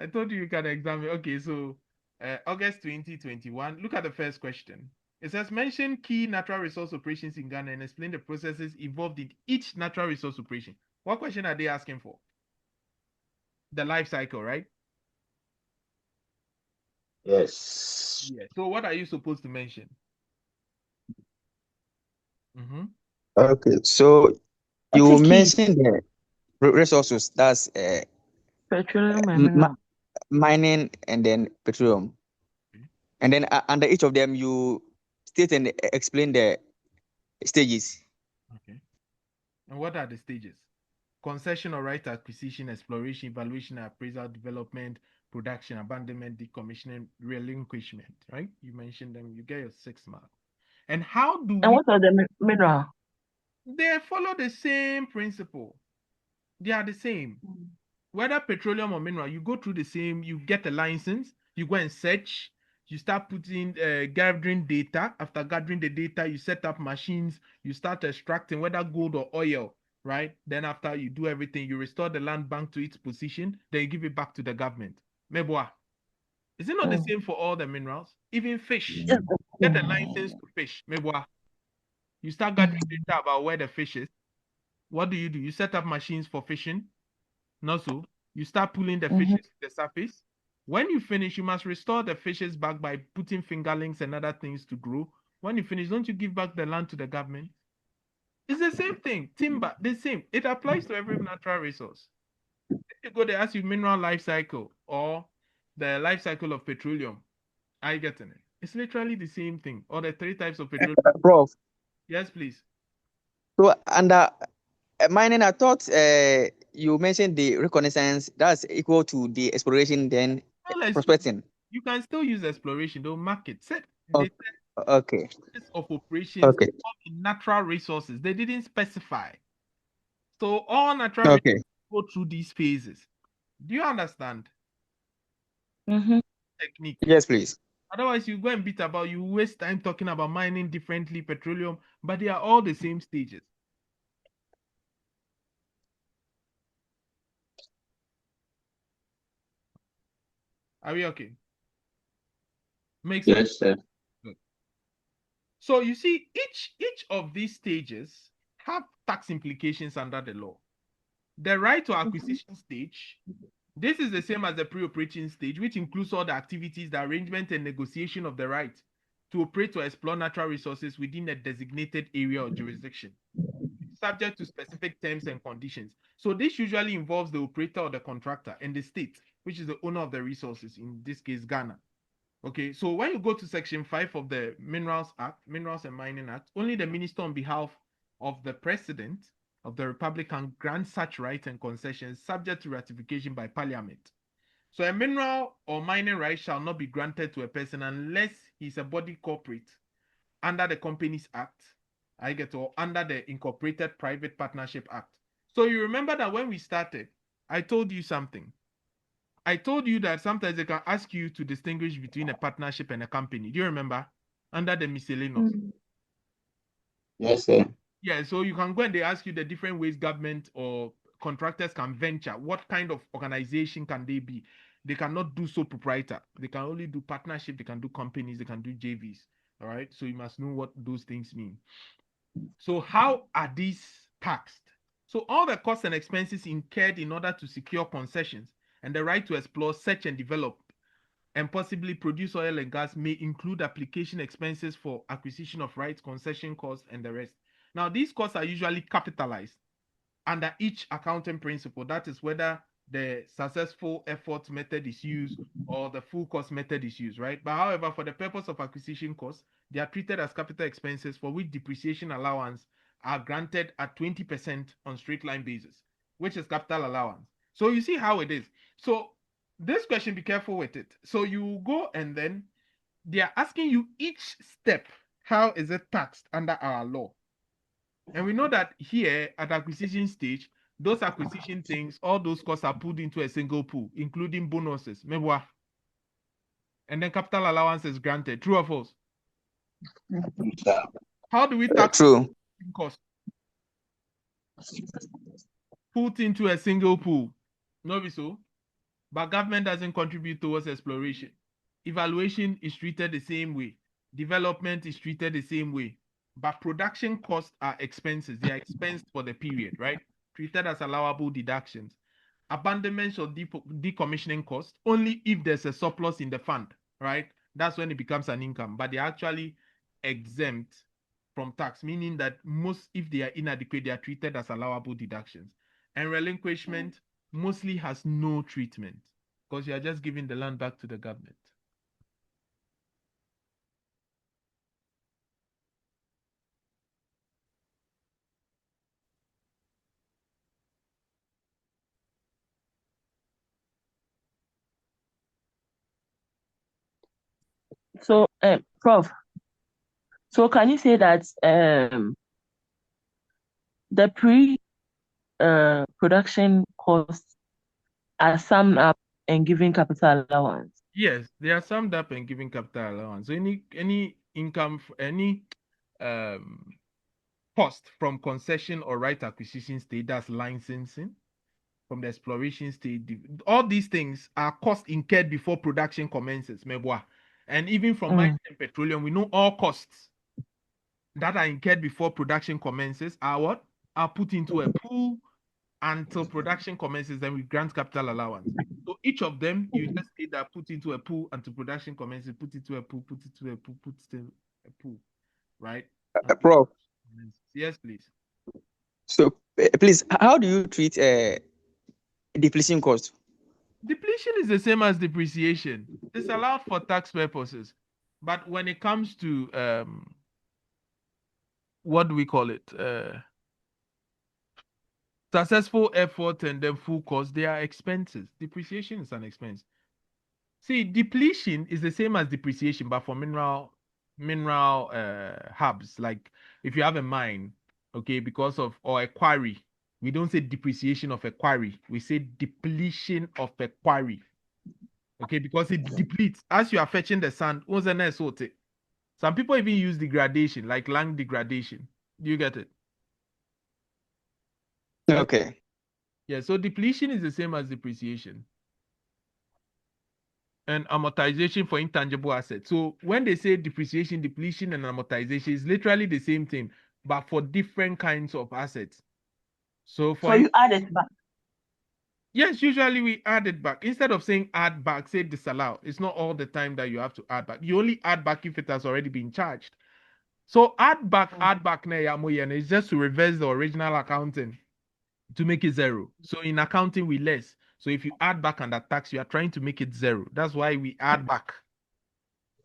I told you can examine. Okay, so August 2021. Look at the first question. It says mention key natural resource operations in Ghana and explain the processes involved in each natural resource operation. What question are they asking for? The life cycle, right? Yes. Yeah. So what are you supposed to mention? Okay, so you mentioned the resources. That's petroleum and mineral. mining and then petroleum. Okay. And then under each of them, you state and explain the stages. Okay. And what are the stages? Concession or right acquisition, exploration, evaluation, appraisal, development, production, abandonment, decommissioning, relinquishment, right? You mentioned them, you get your 6 mark. And how do And what are the mineral? They follow the same principle. They are the same. Whether petroleum or mineral, you go through the same, you get a license, you go and search, you start putting, gathering data. After gathering the data, you set up machines, you start extracting whether gold or oil, right? Then after you do everything, you restore the land bank to its position, then you give it back to the government. Meboa. Is it not the same for all the minerals? Even fish. Get a license to fish. Meboa. You start gathering data about where the fish is. What do? You set up machines for fishing. Not so. You start pulling the fishes to the surface. When you finish, you must restore the fishes back by putting fingerlings and other things to grow. When you finish, don't you give back the land to the government? It's the same thing. Timber, the same. It applies to every natural resource. If you go, they ask you mineral life cycle or the life cycle of petroleum. Are you getting it? It's literally the same thing. Or the 3 types of petroleum. Prof. Yes, please. So under mining, I thought you mentioned the reconnaissance. That's equal to the exploration, then prospecting. You can still use exploration. They'll mark it. Okay. Of operations Okay. in natural resources. They didn't specify. So all natural resources go through these phases. Do you understand? Technique. Yes, please. Otherwise, you go and beat about, you waste time talking about mining differently, petroleum, but they are all the same stages. Are we okay? Makes sense? Yes, sir. Good. So you see, each of these stages have tax implications under the law. The right to acquisition stage, this is the same as the pre-operating stage, which includes all the activities, the arrangement and negotiation of the right to operate or explore natural resources within a designated area or jurisdiction, subject to specific terms and conditions. So this usually involves the operator or the contractor and the state, which is the owner of the resources, in this case, Ghana. Okay, so when you go to Section 5 of the Minerals and Mining Act, only the minister on behalf of the President of the Republic can grant such rights and concessions subject to ratification by Parliament. So a mineral or mining right shall not be granted to a person unless he's a body corporate under the Companies Act, or under the Incorporated Private Partnership Act. So you remember that when we started, I told you something. I told you that sometimes they can ask you to distinguish between a partnership and a company. Do you remember? Under the miscellaneous. Yes, sir. Yeah, so you can go and they ask you the different ways government or contractors can venture. What kind of organization can they be? They cannot do sole proprietor. They can only do partnership. They can do companies. They can do JVs. All right. So you must know what those things mean. So how are these taxed? So all the costs and expenses incurred in order to secure concessions and the right to explore, search and develop and possibly produce oil and gas may include application expenses for acquisition of rights, concession costs, and the rest. Now, these costs are usually capitalized under each accounting principle. That is whether the successful effort method is used or the full cost method is used, right? But however, for the purpose of acquisition costs, they are treated as capital expenses for which depreciation allowance are granted at 20% on straight line basis, which is capital allowance. So you see how it is. So this question, be careful with it. So you go and then they are asking you each step, how is it taxed under our law? And we know that here at acquisition stage, those acquisition things, all those costs are pulled into a single pool, including bonuses. And then capital allowance is granted. True or false? How do we tax costs? Put into a single pool. No, be so? but government doesn't contribute towards exploration. Evaluation is treated the same way. Development is treated the same way. But production costs are expenses. They are expensed for the period, right? Treated as allowable deductions. Abandonment or decommissioning costs only if there's a surplus in the fund, right? That's when it becomes an income. But they're actually exempt from tax, meaning that most, if they are inadequate, they are treated as allowable deductions. And relinquishment mostly has no treatment because you are just giving the land back to the government. So, Prof, so can you say that the production costs are summed up and given capital allowance? Yes, they are summed up and given capital allowance. So any income, any cost from concession or right acquisition stage, that's licensing, from the exploration stage, all these things are costs incurred before production commences, meboa. And even from mining and petroleum, we know all costs that are incurred before production commences are what? Are put into a pool until production commences, then we grant capital allowance. So each of them, you just say that put into a pool until production commences, put into a pool, put into a pool, put into a pool, right? Prof. Yes, please. So please, how do you treat depletion cost? Depletion is the same as depreciation. It's allowed for tax purposes. But when it comes to what do we call it? Successful effort and then full cost, they are expenses. Depreciation is an expense. See, depletion is the same as depreciation, but for mineral hubs. Like if you have a mine, okay, because of or a quarry, we don't say depreciation of a quarry. We say depletion of a quarry. Okay, because it depletes as you are fetching the sand. Some people even use degradation, like land degradation. Do you get it? Okay. Yeah, so depletion is the same as depreciation. And amortization for intangible assets. So when they say depreciation, depletion, and amortization, is literally the same thing, but for different kinds of assets. So for you add it back. yes, usually we add it back. Instead of saying add back, say disallow. It's not all the time that you have to add back. You only add back if it has already been charged. So add back is just to reverse the original accounting to make it zero. So in accounting, we less. So if you add back under tax, you are trying to make it zero. That's why we add back.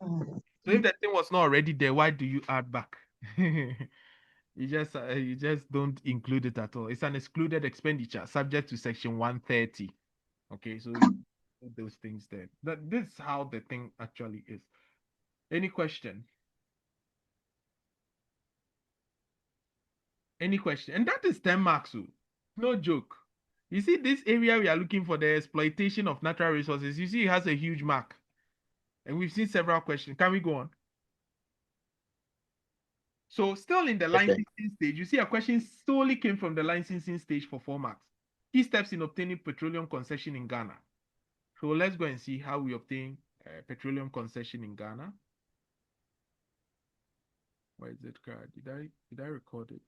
So if the thing was not already there, why do you add back? you just don't include it at all. It's an excluded expenditure subject to section 130. Okay, so you put those things there. This is how the thing actually is. Any question? Any question? And that is 10 marks. No joke. You see, this area we are looking for the exploitation of natural resources. You see, it has a huge mark. And we've seen several questions. Can we go on? So still in the licensing stage, you see a question solely came from the licensing stage for 4 marks. Key steps in obtaining petroleum concession in Ghana. So let's go and see how we obtain petroleum concession in Ghana. Where is it? Did I record it?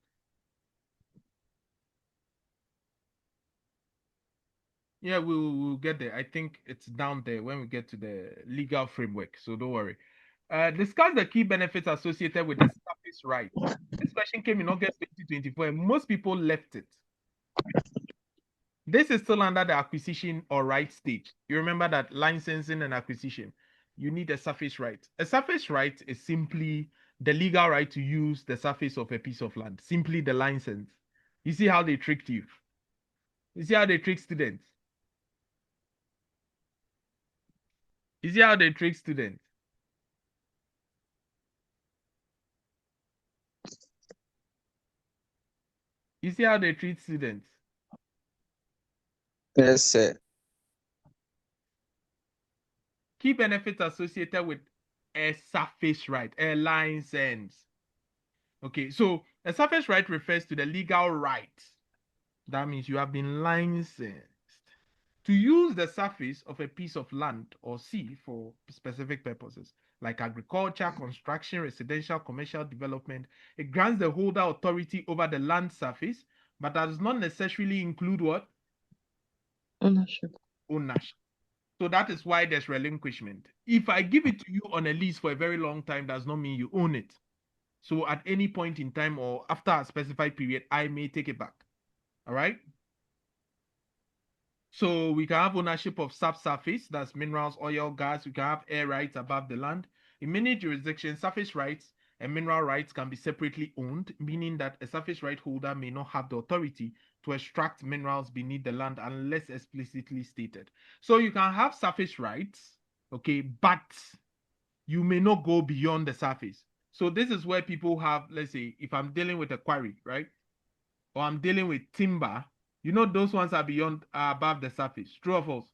Yeah, we'll get there. I think it's down there when we get to the legal framework. So don't worry. Discuss the key benefits associated with the surface right. This question came in August 2024, and most people left it. This is still under the acquisition or right stage. You remember that licensing and acquisition, you need a surface right. A surface right is simply the legal right to use the surface of a piece of land, simply the license. You see how they tricked you? You see how they trick students? You see how they trick students? You see how they treat students? Yes, sir. Key benefits associated with a surface right, a license. Okay, so a surface right refers to the legal right. That means you have been licensed. to use the surface of a piece of land or sea for specific purposes, like agriculture, construction, residential, commercial development. It grants the holder authority over the land surface, but that does not necessarily include what? Ownership. Ownership. So that is why there's relinquishment. If I give it to you on a lease for a very long time, does not mean you own it. So at any point in time or after a specified period, I may take it back. All right. So we can have ownership of subsurface, that's minerals, oil, gas. We can have air rights above the land. In many jurisdictions, surface rights and mineral rights can be separately owned, meaning that a surface right holder may not have the authority to extract minerals beneath the land unless explicitly stated. So you can have surface rights, okay, but you may not go beyond the surface. So this is where people have, let's say, if I'm dealing with a quarry, right? Or I'm dealing with timber, you know, those ones are beyond, above the surface. True or false?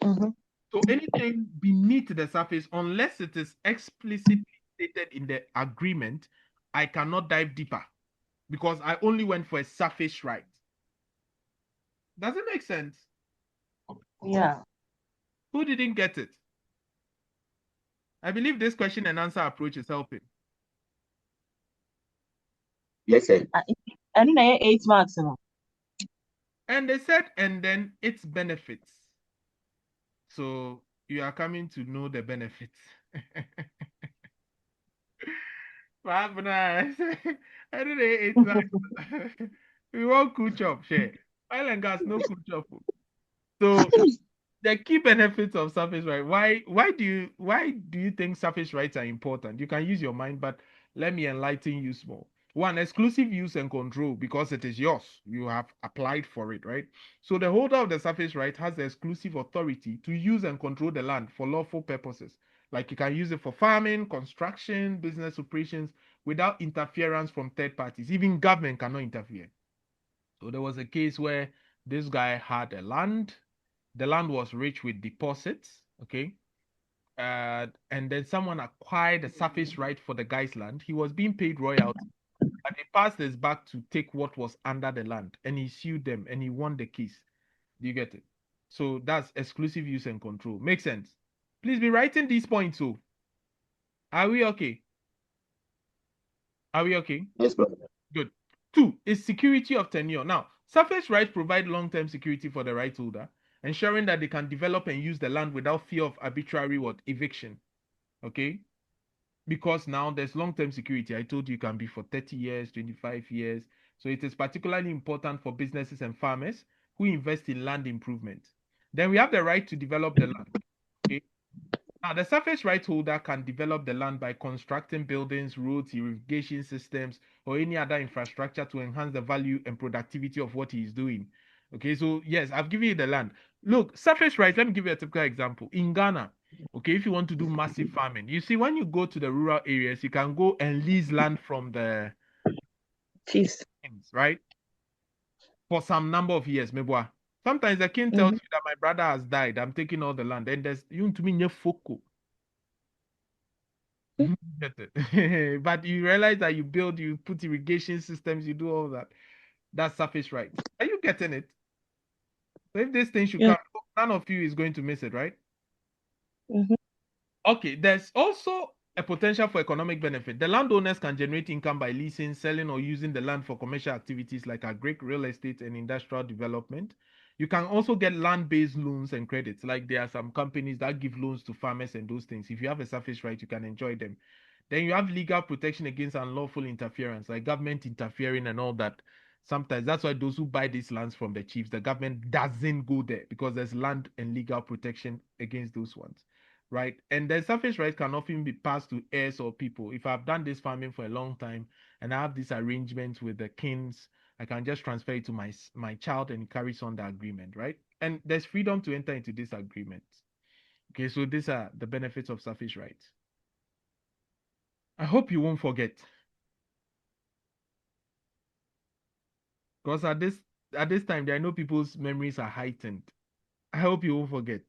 Mm-hmm. So anything beneath the surface, unless it is explicitly stated in the agreement, I cannot dive deeper because I only went for a surface right. Does it make sense? Yeah. Who didn't get it? I believe this question and answer approach is helping. Yes, sir. I think I 8 marks. And they said, and then its benefits. So you are coming to know the benefits. What happened? I didn't eat that. We want cool chop, share. Oil and gas, no cool chop. So the key benefits of surface right. Why do you think surface rights are important? You can use your mind, but let me enlighten you small. One, exclusive use and control because it is yours. You have applied for it, right? So the holder of the surface right has the exclusive authority to use and control the land for lawful purposes. Like you can use it for farming, construction, business operations without interference from third parties. Even government cannot interfere. So there was a case where this guy had a land. The land was rich with deposits, okay? And then someone acquired the surface right for the guy's land. He was being paid royalty, but he passed his back to take what was under the land, and he sued them, and he won the case. Do you get it? So that's exclusive use and control. Makes sense? Please be writing these points. So, are we okay? Are we okay? Yes, brother. Good. 2 is security of tenure. Now, surface rights provide long-term security for the right holder, ensuring that they can develop and use the land without fear of arbitrary eviction. Okay? Because now there's long-term security. I told you it can be for 30 years, 25 years. So it is particularly important for businesses and farmers who invest in land improvement. Then we have the right to develop the land. Okay? Now, the surface right holder can develop the land by constructing buildings, roads, irrigation systems, or any other infrastructure to enhance the value and productivity of what he is doing. Okay, so yes, I've given you the land. Look, surface rights, let me give you a typical example. In Ghana, okay, if you want to do massive farming, you see, when you go to the rural areas, you can go and lease land from the Cheese. kings, right? For some number of years, meboa. Sometimes the king tells you that my brother has died, I'm taking all the land, and there's you to me foko. Get it. But you realize that you put irrigation systems, you do all that. That's surface rights. Are you getting it? So if this thing should Yeah. come, none of you is going to miss it, right? Mm-hmm. Okay, there's also a potential for economic benefit. The landowners can generate income by leasing, selling, or using the land for commercial activities like agric, real estate, and industrial development. You can also get land-based loans and credits. Like there are some companies that give loans to farmers and those things. If you have a surface right, you can enjoy them. Then you have legal protection against unlawful interference, like government interfering and all that. Sometimes that's why those who buy these lands from the chiefs, the government doesn't go there because there's land and legal protection against those ones, right? And the surface rights can often be passed to heirs or people. If I've done this farming for a long time and I have these arrangements with the kings, I can just transfer it to my child and it carries on the agreement, right? And there's freedom to enter into this agreement. Okay, so these are the benefits of surface rights. I hope you won't forget. Because at this time, I know people's memories are heightened. I hope you won't forget.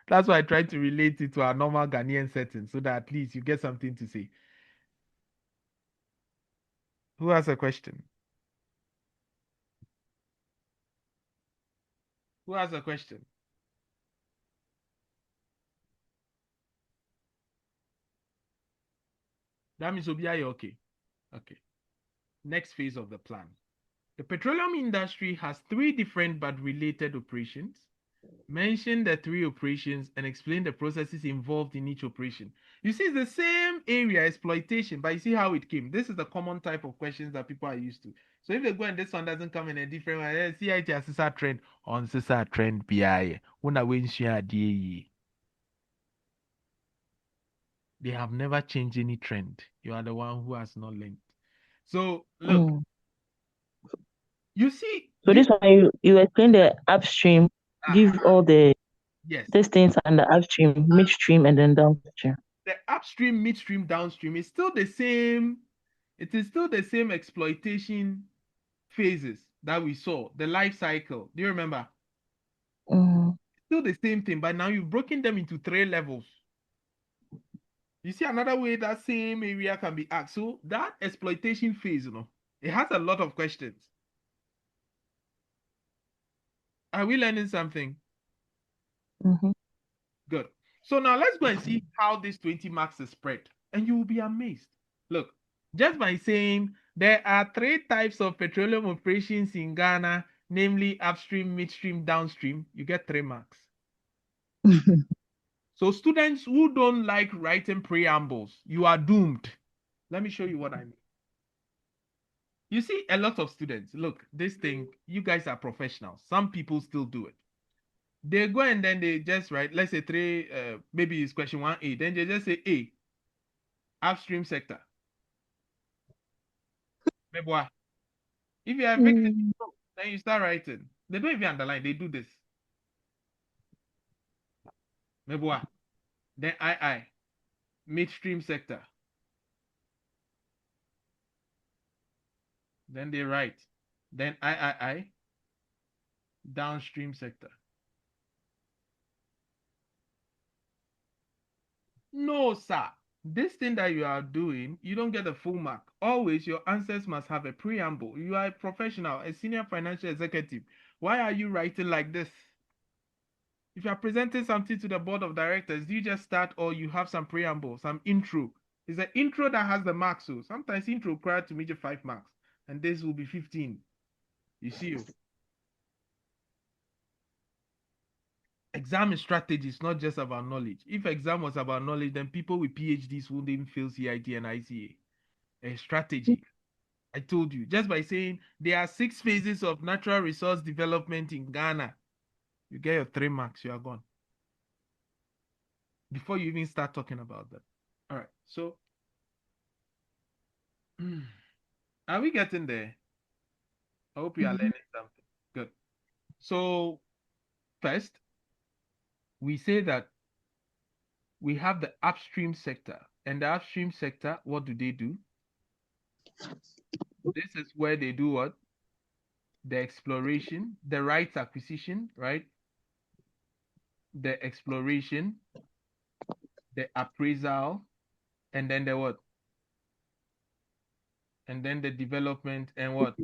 That's why I try to relate it to our normal Ghanaian setting so that at least you get something to say. Who has a question? Who has a question? That means Obiaye, okay. Okay. Next phase of the plan. The petroleum industry has 3 different but related operations. Mention the 3 operations and explain the processes involved in each operation. You see, it's the same area, exploitation, but you see how it came. This is the common type of questions that people are used to. So if they go and this one doesn't come in a different way, CIT assessor trend on assessor trend BI. They have never changed any trend. You are the one who has not learned. So look, you see. So this one you explain the upstream, give all the yes, things and the upstream, midstream, and then downstream. the upstream, midstream, downstream is still the same. It is still the same exploitation phases that we saw. The life cycle. Do you remember? Still the same thing, but now you've broken them into 3 levels. You see another way that same area can be asked. So that exploitation phase, it has a lot of questions. Are we learning something? Good. So now let's go and see how this 20 marks is spread. And you will be amazed. Look, just by saying there are 3 types of petroleum operations in Ghana, namely upstream, midstream, downstream, you get 3 marks. So students who don't like writing preambles, you are doomed. Let me show you what I mean. You see a lot of students, look, this thing, you guys are professionals. Some people still do it. They go and then they just write, let's say 3, maybe it's question 1A. Then they just say A, upstream sector. If you are making then you start writing. They don't even underline, they do this. Then II, midstream sector. Then they write. Then III, downstream sector. No, sir. This thing that you are doing, you don't get a full mark. Always, your answers must have a preamble. You are a professional, a senior financial executive. Why are you writing like this? If you are presenting something to the board of directors, do you just start or you have some preamble, some intro? It's the intro that has the marks. So sometimes intro required to measure 5 marks, and this will be 15. You see, exam strategy is not just about knowledge. If exam was about knowledge, then people with PhDs wouldn't even fail CIT and ICA. A strategy. I told you, just by saying there are 6 phases of natural resource development in Ghana, you get your 3 marks, you are gone. Before you even start talking about that. All right, so are we getting there? I hope you are learning something. Good. So first, we say that we have the upstream sector. And the upstream sector, what do? This is where they do what? The exploration, the rights acquisition, right? The exploration, the appraisal, and then the what? And then the development and what?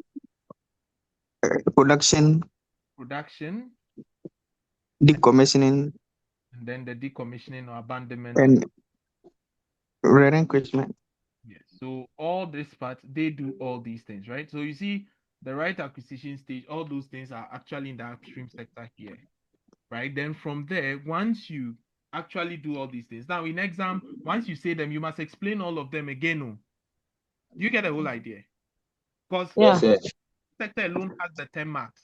Production, decommissioning, and then the decommissioning or abandonment. and relinquishment. Yes. So all this part, they do all these things, right? So you see the right acquisition stage, all those things are actually in the upstream sector here, right? Then from there, once you actually do all these things, now in exam, once you say them, you must explain all of them again. No? Do you get the whole idea? Because Yes, sir. sector alone has the 10 marks.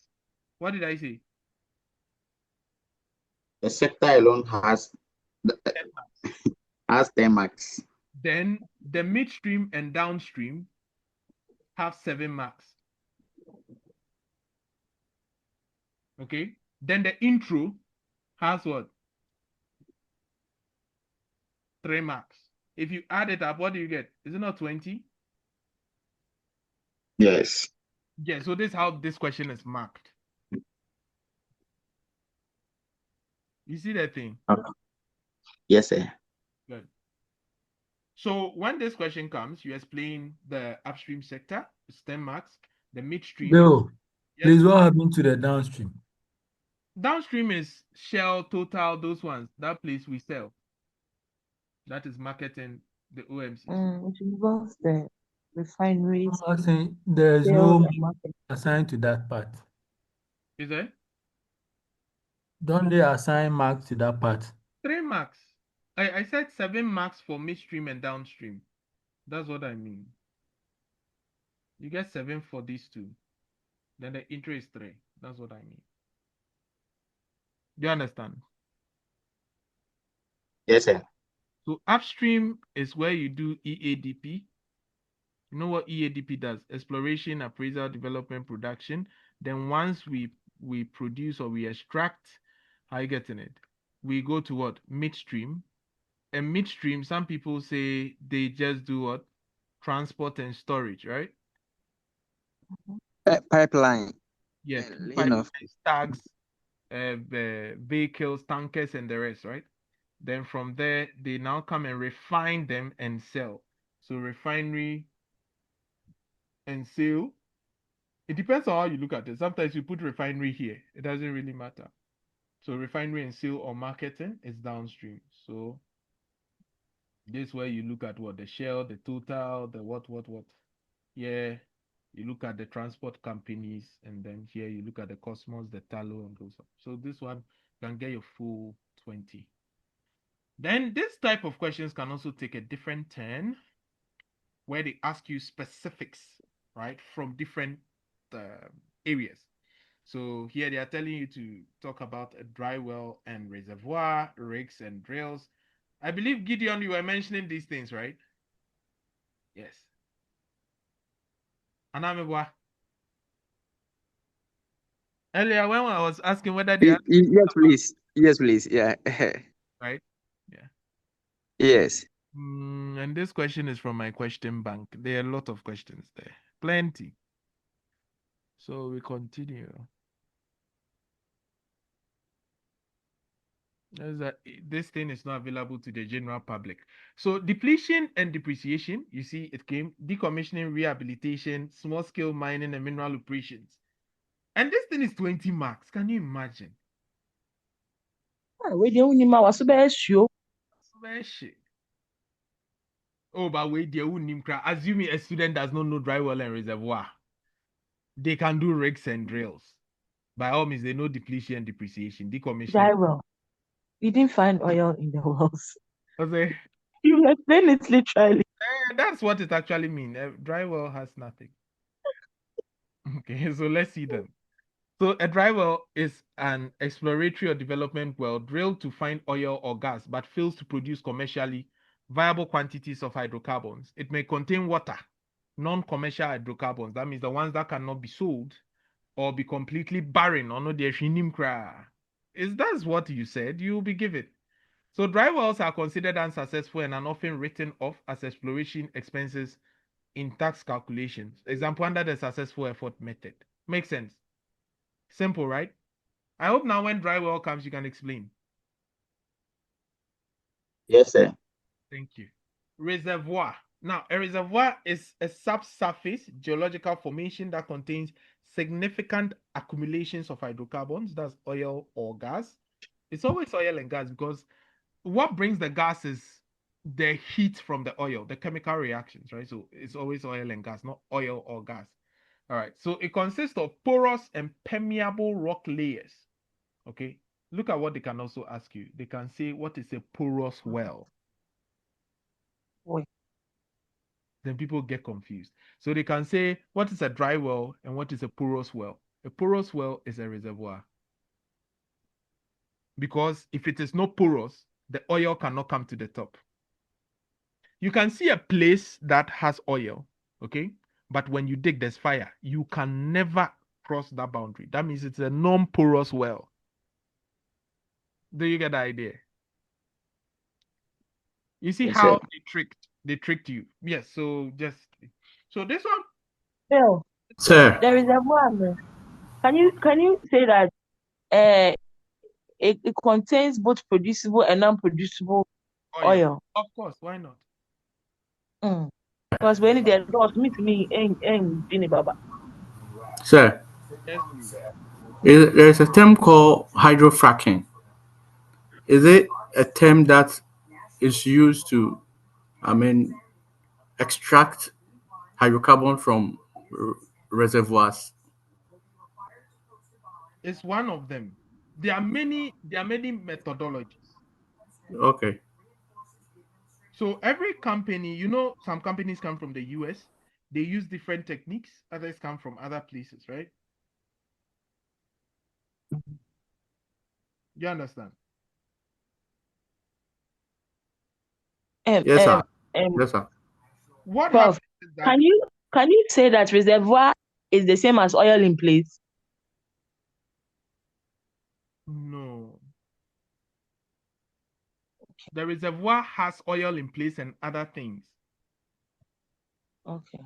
What did I say? The sector alone has 10 marks. Then the midstream and downstream have 7 marks. Okay. Then the intro has what? 3 marks. If you add it up, what do you get? Is it not 20? Yes. Yeah, so this is how this question is marked. You see that thing? Yes, sir. Good. So when this question comes, you explain the upstream sector, it's 10 marks, the midstream. Bill, Yes. please, what happened to the downstream? Downstream is Shell, Total, those ones. That place we sell. That is marketing the OMCs. It involves the refineries, I'm asking, there is sales, no and market. assigned to that part. Is there? Don't they assign marks to that part? 3 marks. I said 7 marks for midstream and downstream. That's what I mean. You get 7 for these two. Then the intro is 3. That's what I mean. Do you understand? Yes, sir. So upstream is where you do EADP. You know what EADP does? Exploration, appraisal, development, production. Then once we produce or we extract, how you getting it? We go to what? Midstream. And midstream, some people say they just do what? Transport and storage, right? Pipeline. Yeah, You know, pipelines, tags, vehicles, tankers, and the rest, right? Then from there, they now come and refine them and sell. So refinery and sale. It depends on how you look at it. Sometimes you put refinery here. It doesn't really matter. So refinery and sale or marketing is downstream. So this is where you look at what the Shell, the Total, the what. Yeah, you look at the transport companies, and then here you look at the Cosmos, the Tallow, and those. So this one can get your full 20. Then this type of questions can also take a different turn where they ask you specifics, right, from different areas. So here they are telling you to talk about a dry well and reservoir, rigs and drills. I believe, Gideon, you were mentioning these things, right? Yes. Anamebwa. Earlier when I was asking whether they asked yes, please. Yes, please. Yeah. right? Yeah. Yes. And this question is from my question bank. There are a lot of questions there. Plenty. So we continue. This thing is not available to the general public. So depletion and depreciation, you see, it came decommissioning, rehabilitation, small scale mining, and mineral operations. And this thing is 20 marks. Can you imagine? We don't need my show. Oh, but wait, assuming a student does not know dry well and reservoir, they can do rigs and drills. By all means, they know depletion and depreciation, decommissioning. Dry well. We didn't find oil in the wells. Okay. You explain it literally. That's what it actually means. Dry well has nothing. Okay, so let's see them. So a dry well is an exploratory or development well drilled to find oil or gas, but fails to produce commercially viable quantities of hydrocarbons. It may contain water, non-commercial hydrocarbons. That means the ones that cannot be sold or be completely barren or no is that's what you said, you'll be given. So dry wells are considered unsuccessful and are often written off as exploration expenses in tax calculations. Example under the successful effort method. Makes sense. Simple, right? I hope now when dry well comes, you can explain. Yes, sir. Thank you. Reservoir. Now, a reservoir is a subsurface geological formation that contains significant accumulations of hydrocarbons, that's oil or gas. It's always oil and gas because what brings the gas is the heat from the oil, the chemical reactions, right? So it's always oil and gas, not oil or gas. All right. So it consists of porous and permeable rock layers. Okay. Look at what they can also ask you. They can say, what is a porous well? Boy. Then people get confused. So they can say, what is a dry well and what is a porous well? A porous well is a reservoir. Because if it is not porous, the oil cannot come to the top. You can see a place that has oil, okay? But when you dig, there's fire. You can never cross that boundary. That means it's a non-porous well. Do you get the idea? You see Yes, how sir. they tricked you. Yes, so this one. Phil, Sir, there is a one. Can you say that it contains both producible and non-producible oil? Of course, why not? Because when they lost meet me and Baba. sir, Yes, please. There's a term called hydrofracking. Is it a term that is used to, I mean, extract hydrocarbon from reservoirs? It's one of them. There are many methodologies. Okay. So every company, you know, some companies come from the US, they use different techniques, others come from other places, right? You understand? Um, Yes, um, sir. um, Yes, sir. What Prof, happens is that can you say that reservoir is the same as oil in place? no, the reservoir has oil in place and other things. Okay.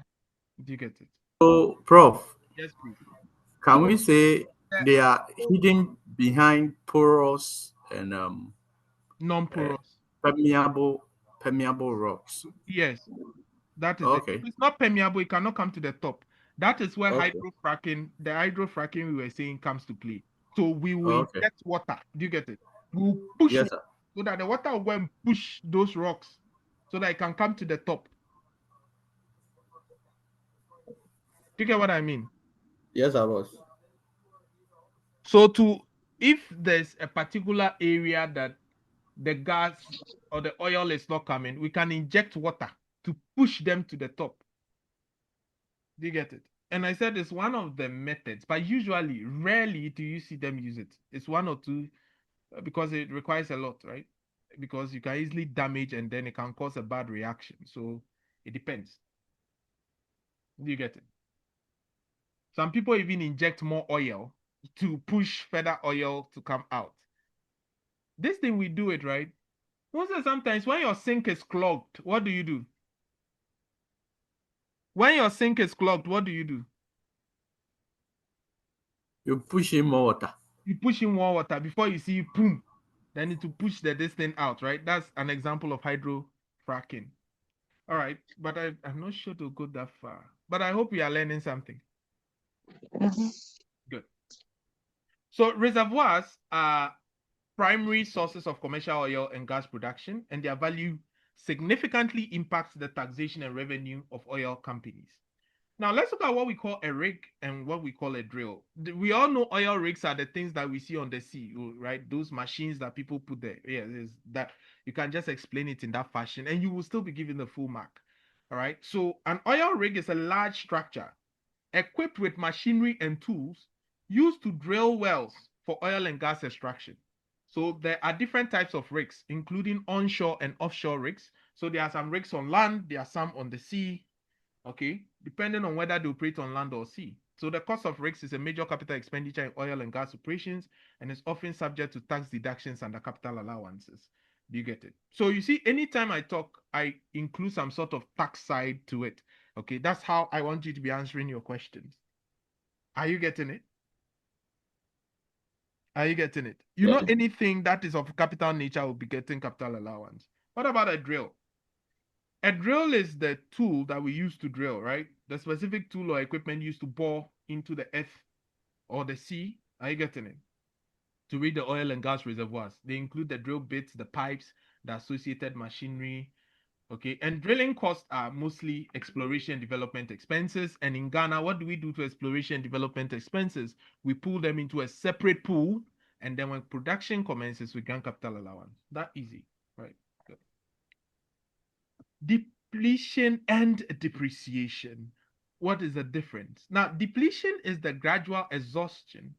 Do you get it? So, Prof, Yes, please. can So we say they are hidden behind porous and non-porous. permeable rocks? Yes, that is it. If Okay. it's not permeable, it cannot come to the top. That is where Okay. the hydrofracking we were saying comes to play. So we will Okay. inject water. Do you get it? We will push Yes, sir. so that the water will go and push those rocks so that it can come to the top. Do you get what I mean? Yes, I was. So if there's a particular area that the gas or the oil is not coming, we can inject water to push them to the top. Do you get it? And I said it's one of the methods, but usually, rarely do you see them use it. It's one or two because it requires a lot, right? Because you can easily damage and then it can cause a bad reaction. So it depends. Do you get it? Some people even inject more oil to push further oil to come out. This thing we do it, right? Also, sometimes when your sink is clogged, what do you do? When your sink is clogged, what do you do? You push in more water. You push in more water before you see boom. Then it to push this thing out, right? That's an example of hydrofracking. All right, but I'm not sure to go that far. But I hope we are learning something. Good. So reservoirs are primary sources of commercial oil and gas production, and their value significantly impacts the taxation and revenue of oil companies. Now let's look at what we call a rig and what we call a drill. We all know oil rigs are the things that we see on the sea, right? Those machines that people put there. Yeah, that you can just explain it in that fashion, and you will still be given the full mark. All right. So an oil rig is a large structure equipped with machinery and tools used to drill wells for oil and gas extraction. So there are different types of rigs, including onshore and offshore rigs. So there are some rigs on land, there are some on the sea, okay, depending on whether they operate on land or sea. So the cost of rigs is a major capital expenditure in oil and gas operations and is often subject to tax deductions and the capital allowances. Do you get it? So you see, anytime I talk, I include some sort of tax side to it. Okay, that's how I want you to be answering your questions. Are you getting it? Are you getting it? You know, Yeah. anything that is of capital nature will be getting capital allowance. What about a drill? A drill is the tool that we use to drill, right? The specific tool or equipment used to bore into the earth or the sea. Are you getting it? To read the oil and gas reservoirs. They include the drill bits, the pipes, the associated machinery. Okay, and drilling costs are mostly exploration and development expenses. And in Ghana, what do we do to exploration and development expenses? We pull them into a separate pool, and then when production commences, we grant capital allowance. That easy, right? Good. Depletion and depreciation. What is the difference? Now, depletion is the gradual exhaustion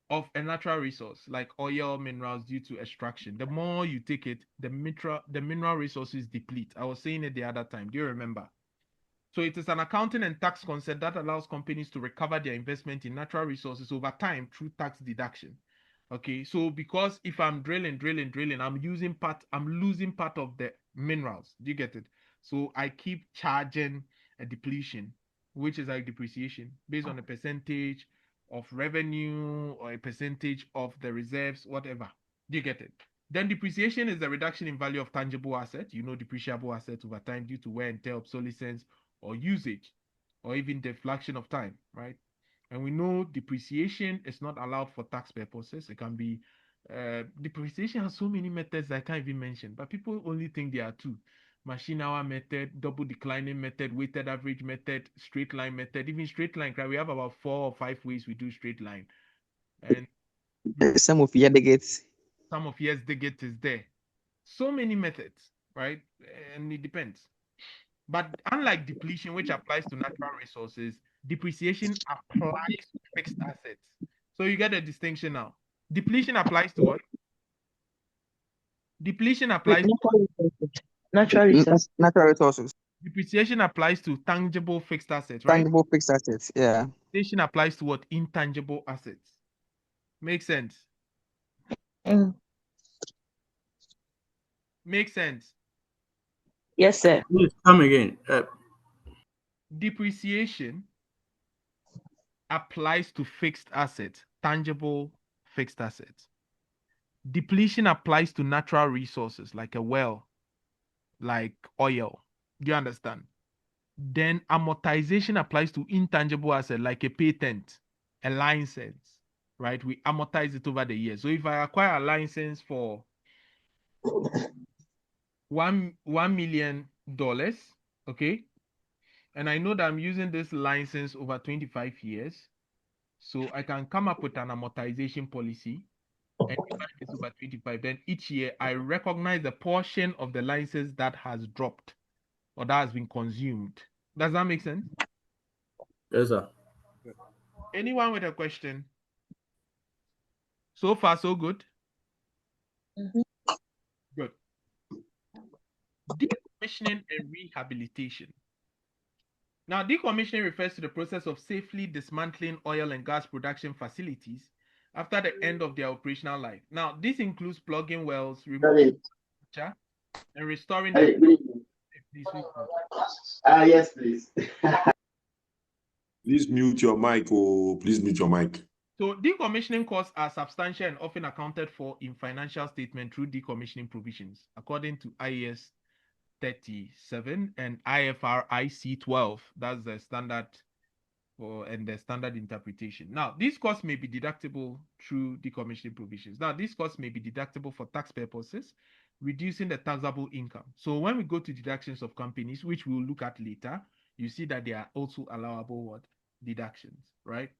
of a natural resource like oil, minerals due to extraction. The more you take it, the mineral resources deplete. I was saying it the other time. Do you remember? So it is an accounting and tax concept that allows companies to recover their investment in natural resources over time through tax deduction. Okay, so because if I'm drilling, I'm losing part of the minerals. Do you get it? So I keep charging a depletion, which is like depreciation, based on a percentage of revenue or a percentage of the reserves, whatever. Do you get it? Then depreciation is the reduction in value of tangible assets, depreciable assets over time due to wear and tear, obsolescence, or usage, or even deflection of time, right? And we know depreciation is not allowed for tax purposes. It can be depreciation has so many methods I can't even mention, but people only think there are two: machine hour method, double declining method, weighted average method, straight line method. Even straight line, we have about 4 or 5 ways we do straight line. And some of delegates. some of yes, the get is there. So many methods, right? And it depends. But unlike depletion, which applies to natural resources, depreciation applies to fixed assets. So you get a distinction now. Depletion applies to what? Depletion applies to what? Natural resources. Natural resources. Depreciation applies to tangible fixed assets, right? Tangible fixed assets. Yeah. Depreciation applies to what? Intangible assets. Makes sense. Mm. Makes sense. Yes, sir. Please come again. Depreciation applies to fixed assets, tangible fixed assets. Depletion applies to natural resources like a well, like oil. Do you understand? Then amortization applies to intangible assets like a patent, a license, right? We amortize it over the years. So if I acquire a license for $1 million, okay, and I know that I'm using this license over 25 years, so I can come up with an amortization policy and divide this over 25. Then each year I recognize the portion of the license that has dropped or that has been consumed. Does that make sense? Yes, sir. Anyone with a question? So far, so good. Mhm. Good. Decommissioning and rehabilitation. Now, decommissioning refers to the process of safely dismantling oil and gas production facilities after the end of their operational life. Now, this includes plugging wells, removing water, and restoring the. Yes, please. Please mute your mic. Oh, please mute your mic. So decommissioning costs are substantial and often accounted for in financial statement through decommissioning provisions, according to IAS 37 and IFRIC 12. That's the standard and the standard interpretation. Now, these costs may be deductible through decommissioning provisions. Now, these costs may be deductible for tax purposes, reducing the taxable income. So when we go to deductions of companies, which we'll look at later, you see that they are also allowable what? Deductions, right?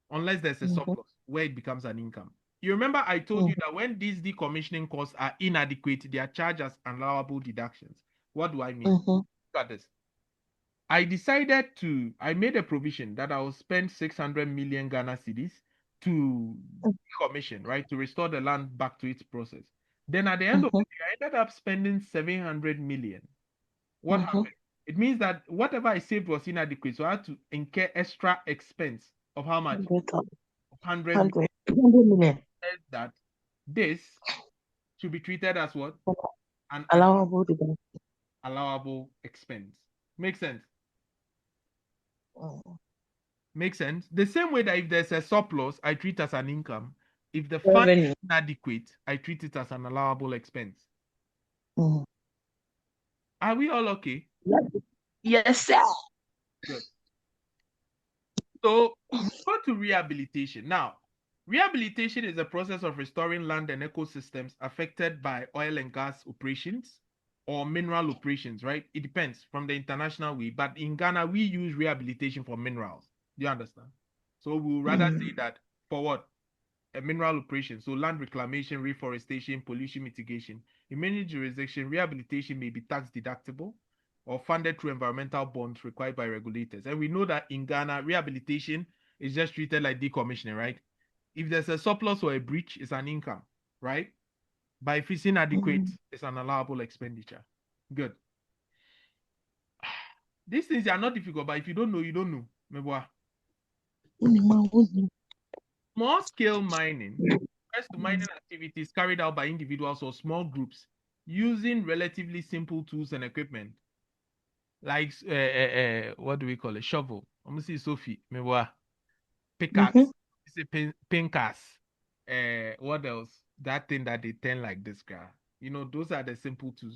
Unless there's a surplus where it becomes an income. You remember I told you that when these decommissioning costs are inadequate, they are charged as allowable deductions. What do I mean? Look at this. I made a provision that I will spend 600 million Ghana cedis to decommission, right? To restore the land back to its process. Then at the end of the day, I ended up spending 700 million. What happened? It means that whatever I saved was inadequate. So I had to incur extra expense of how much? 100 million. That this should be treated as what? An Allowable deduction. allowable expense. Makes sense? Makes sense. The same way that if there's a surplus, I treat as an income. If the fund is inadequate, I treat it as an allowable expense. Are we all okay? Yes, sir. Good. So go to rehabilitation. Now, rehabilitation is a process of restoring land and ecosystems affected by oil and gas operations or mineral operations, right? It depends from the international way. But in Ghana, we use rehabilitation for minerals. Do you understand? So we'll rather say that for what? A mineral operation. So land reclamation, reforestation, pollution mitigation. In many jurisdictions, rehabilitation may be tax deductible or funded through environmental bonds required by regulators. And we know that in Ghana, rehabilitation is just treated like decommissioning, right? If there's a surplus or a breach, it's an income, right? But if it's inadequate, it's an allowable expenditure. Good. These things are not difficult, but if you don't know, you don't know. Small scale mining refers to mining activities carried out by individuals or small groups using relatively simple tools and equipment, like what do we call it? Shovel. I'm gonna see Sophie. Pickaxe. It's a pincas. What else? That thing that they turn like this guy. You know, those are the simple tools.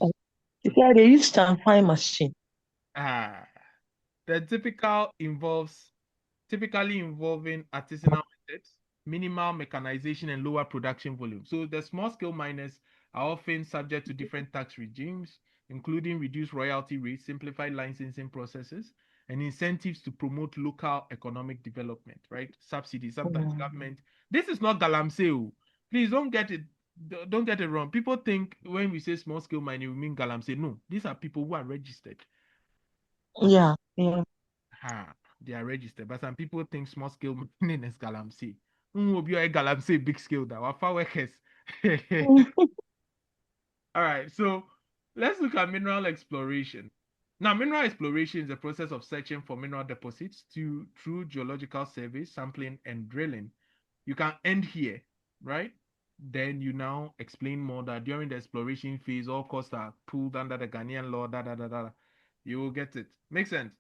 Yeah, they use fine machine. The typical involves typically involving artisanal methods, minimal mechanization, and lower production volume. So the small-scale miners are often subject to different tax regimes, including reduced royalty rates, simplified licensing processes, and incentives to promote local economic development, right? Subsidies, sometimes government. This is not galamsey. Oh. Please don't get it. Don't get it wrong. People think when we say small scale mining, we mean galamsey. No, these are people who are registered. Yeah. They are registered. But some people think small scale mining is galamsey. Galamsey big scale that wafa workers. All right, so let's look at mineral exploration. Now, mineral exploration is the process of searching for mineral deposits through geological surveys, sampling, and drilling. You can end here, right? Then you now explain more that during the exploration phase, all costs are pooled under the Ghanaian law, You will get it. Make sense?